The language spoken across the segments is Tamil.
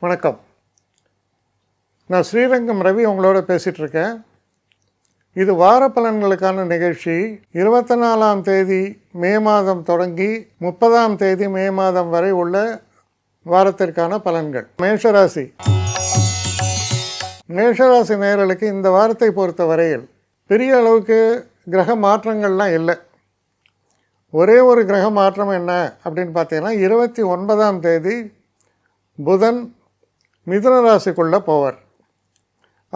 வணக்கம். நான் ஸ்ரீரங்கம் ரவி உங்களோட பேசிகிட்ருக்கேன். இது வார பலன்களுக்கான நிகழ்ச்சி. 24ஆம் தேதி மே மாதம் தொடங்கி 30ஆம் தேதி மே மாதம் வரை உள்ள வாரத்திற்கான பலன்கள். மேஷராசி நேயர்களுக்கு இந்த வாரத்தை பொறுத்த வரையில் பெரிய அளவுக்கு கிரக மாற்றங்கள்லாம் இல்லை. ஒரே ஒரு கிரக மாற்றம் என்ன அப்படின்னு பார்த்தீங்கன்னா, 29ஆம் தேதி புதன் மிதுன ராசிக்குள்ளே போவார்.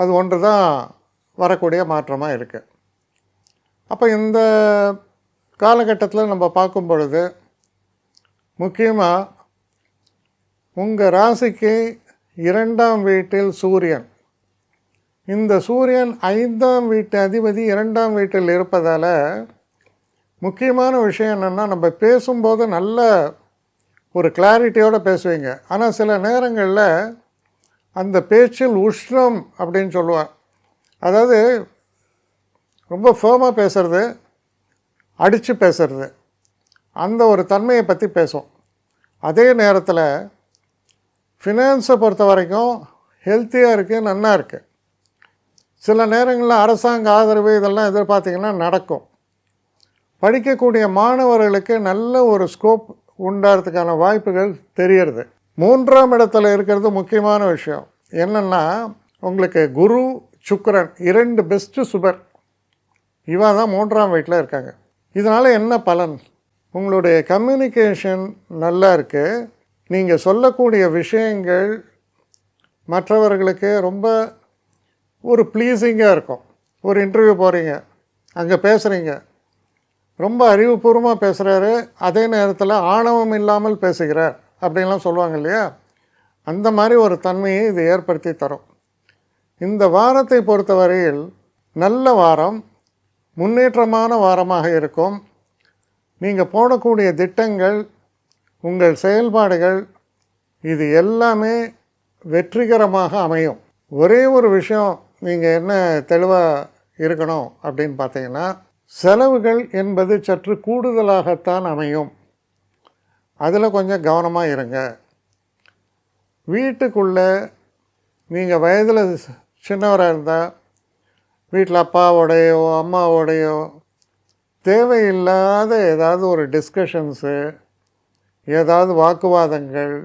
அது ஒன்று தான் வரக்கூடிய மாற்றமாக இருக்குது. அப்போ இந்த காலகட்டத்தில் நம்ம பார்க்கும் பொழுது முக்கியமாக உங்கள் ராசிக்கு 2ஆம் வீட்டில் சூரியன், இந்த சூரியன் 5ஆம் வீட்டு அதிபதி 2ஆம் வீட்டில் இருப்பதால் முக்கியமான விஷயம் என்னென்னா, நம்ம பேசும்போது நல்ல ஒரு கிளாரிட்டியோடு பேசுவீங்க. ஆனால் சில நேரங்களில் அந்த பேச்சில் உஷ்ணம் அப்படின்னு சொல்லுவார். அதாவது ரொம்ப ஃபேமாக பேசுகிறது, அடித்து பேசுறது, அந்த ஒரு தன்மையை பற்றி பேசும். அதே நேரத்தில் ஃபினான்ஸை பொறுத்த வரைக்கும் ஹெல்த்தியாக இருக்குது, நன்னா இருக்குது. சில நேரங்களில் அரசாங்க ஆதரவு இதெல்லாம் எதிர்பார்த்திங்கன்னா நடக்கும். படிக்கக்கூடிய மாணவர்களுக்கு நல்ல ஒரு ஸ்கோப் உண்டாகிறதுக்கான வாய்ப்புகள் தெரியறது. 3ஆம் இடத்துல இருக்கிறது முக்கியமான விஷயம். என்னென்னா, உங்களுக்கு குரு சுக்கிரன் 2 பெஸ்ட்டு சுபர், இவா தான் 3ஆம் வீட்டில் இருக்காங்க. இதனால் என்ன பலன்? உங்களுடைய கம்யூனிகேஷன் நல்லா இருக்குது. நீங்கள் சொல்லக்கூடிய விஷயங்கள் மற்றவர்களுக்கு ரொம்ப ஒரு ப்ளீஸிங்காக இருக்கும். ஒரு இன்டர்வியூ போகிறீங்க, அங்கே பேசுகிறீங்க, ரொம்ப அறிவுபூர்வமாக பேசுகிறாரு, அதே நேரத்தில் ஆணவம் இல்லாமல் பேசுகிறார் அப்படின்லாம் சொல்லுவாங்க இல்லையா? அந்த மாதிரி ஒரு தன்மையை இது ஏற்படுத்தி தரும். இந்த வாரத்தை பொறுத்தவரையில் நல்ல வாரம், முன்னேற்றமான வாரமாக இருக்கும். நீங்கள் போடக்கூடிய திட்டங்கள், உங்கள் செயல்பாடுகள், இது எல்லாமே வெற்றிகரமாக அமையும். ஒரே ஒரு விஷயம் நீங்கள் என்ன தெளிவாக இருக்கணும் அப்படின்னு பார்த்தீங்கன்னா, செலவுகள் என்பது சற்று கூடுதலாகத்தான் அமையும். அதில் கொஞ்சம் கவனமாக இருங்க. வீட்டுக்குள்ளே நீங்கள் வயதில் சின்னவராக இருந்தால் வீட்டில் அப்பாவோடையோ அம்மாவோடையோ தேவையில்லாத ஏதாவது ஒரு டிஸ்கஷன்ஸு, ஏதாவது வாக்குவாதங்கள்,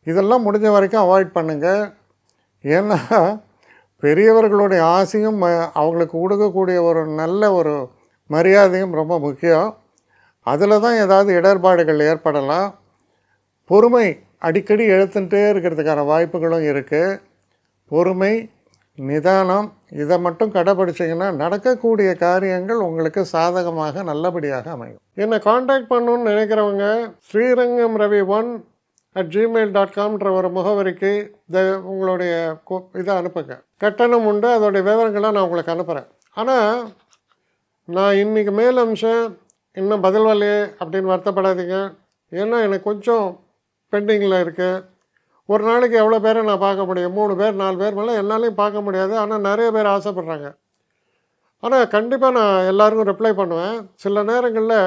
இதெல்லாம் முடிஞ்ச வரைக்கும் அவாய்ட் பண்ணுங்கள். ஏன்னா பெரியவர்களுடைய ஆசையும் அவங்களுக்கு கொடுக்கக்கூடிய ஒரு நல்ல ஒரு மரியாதையும் ரொம்ப முக்கியம். அதில் தான் ஏதாவது இடர்பாடுகள் ஏற்படலாம். பொறுமை அடிக்கடி எழுத்துட்டே இருக்கிறதுக்கான வாய்ப்புகளும் இருக்குது. பொறுமை, நிதானம், இதை மட்டும் கடைப்பிடிச்சிங்கன்னா நடக்கக்கூடிய காரியங்கள் உங்களுக்கு சாதகமாக நல்லபடியாக அமையும். என்னை காண்டாக்ட் பண்ணணுன்னு நினைக்கிறவங்க srirangamravi1@gmail.comன்ற ஒரு முகவரிக்கு உங்களுடைய இதை அனுப்புங்க. கட்டணம் உண்டு, அதோடைய விவரங்களை நான் உங்களுக்கு அனுப்புகிறேன். ஆனால் நான் இன்றைக்கி மேல் அம்சம் இன்னும் பதில் வரலையே அப்படின்னு வருத்தப்படாதீங்க. ஏன்னா எனக்கு கொஞ்சம் பெண்டிங்கில் இருக்குது. ஒரு நாளைக்கு எவ்வளோ பேரை நான் பார்க்க முடியும்? 3 பேர் 4 பேர் மேலே என்னாலையும் பார்க்க முடியாது. ஆனால் நிறைய பேர் ஆசைப்பட்றாங்க. ஆனால் கண்டிப்பாக நான் எல்லாருக்கும் ரிப்ளை பண்ணுவேன். சில நேரங்களில்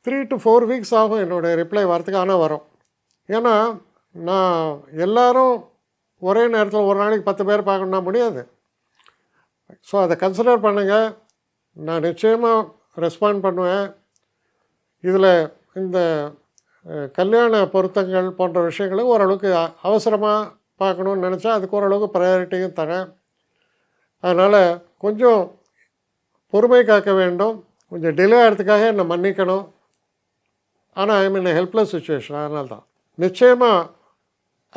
3 to 4 வீக்ஸ் ஆகும் என்னுடைய ரிப்ளை வரத்துக்கு. ஆனால் வரும். ஏன்னா நான் எல்லோரும் ஒரே நேரத்தில் ஒரு நாளைக்கு 10 பேர் பார்க்கணுன்னா முடியாது. ஸோ அதை கன்சிடர் பண்ணுங்கள். நான் நிச்சயமாக ரெஸ்பாண்ட் பண்ணுவேன். இதில் இந்த கல்யாண பொருத்தங்கள் போன்ற விஷயங்களை ஓரளவுக்கு அவசரமாக பார்க்கணுன்னு நினச்சா அதுக்கு ஓரளவுக்கு ப்ரையாரிட்டியும் தரேன். அதனால் கொஞ்சம் பொறுமை காக்க வேண்டும். கொஞ்சம் டிலே ஆகிறதுக்காக என்னை மன்னிக்கணும். ஆனால் ஐ மீன் ஹெல்ப்லெஸ் சுச்சுவேஷன். அதனால தான் நிச்சயமாக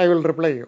ஐ வில் ரிப்ளை யூ.